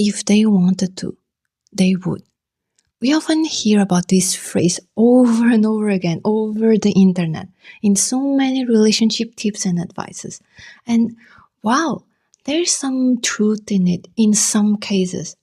if they wanted to, they would. We often hear about this phrase over and over again over the internet in so many relationship tips and advices. And wow, there's some truth in it in some cases.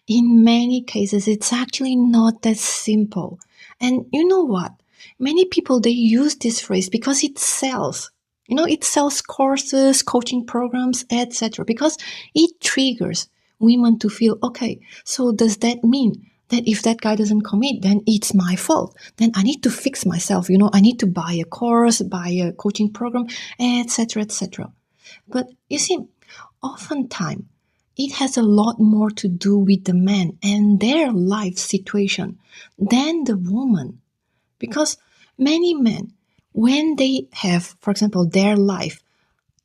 In many cases, it's actually not that simple. And you know what? Many people, they use this phrase because it sells. It sells courses, coaching programs, etc. because it triggers women to feel, okay, so does that mean that if that guy doesn't commit, then it's my fault? Then I need to fix myself. I need to buy a course, buy a coaching program, etc., etc. But you see, oftentimes, it has a lot more to do with the man and their life situation than the woman. Because many men, when they have, for example, their life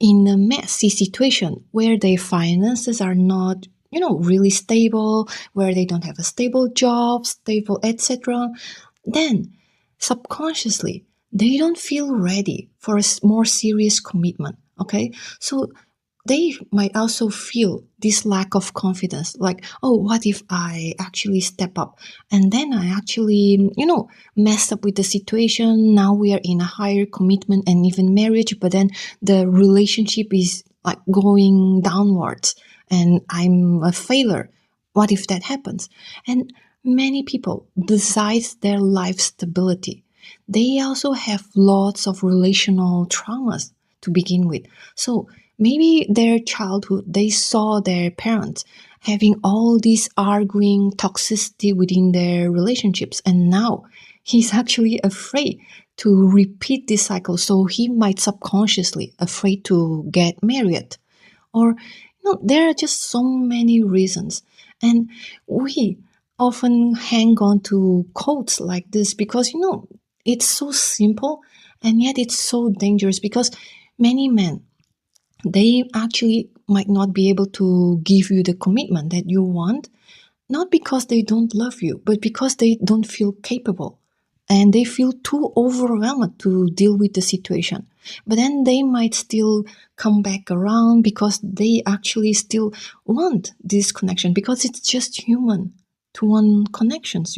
in a messy situation where their finances are not, really stable, where they don't have a stable job, stable, etc., then subconsciously they don't feel ready for a more serious commitment. Okay, so they might also feel this lack of confidence, like, oh, what if I actually step up and then I actually, messed up with the situation? Now we are in a higher commitment and even marriage, but then the relationship is like going downwards and I'm a failure. What if that happens? And many people, besides their life stability, they also have lots of relational traumas to begin with. So maybe their childhood, they saw their parents having all this arguing toxicity within their relationships, and now he's actually afraid to repeat this cycle, so he might subconsciously afraid to get married. Or there are just so many reasons, and we often hang on to quotes like this because it's so simple and yet it's so dangerous, because many men, they actually might not be able to give you the commitment that you want, not because they don't love you, but because they don't feel capable and they feel too overwhelmed to deal with the situation. But then they might still come back around because they actually still want this connection, because it's just human to want connections.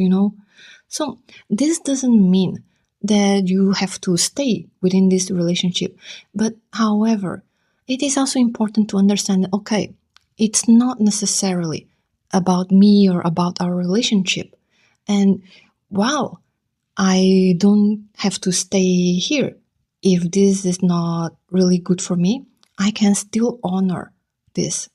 So this doesn't mean that you have to stay within this relationship. But however, it is also important to understand that, okay, it's not necessarily about me or about our relationship. And wow, I don't have to stay here. If this is not really good for me, I can still honor this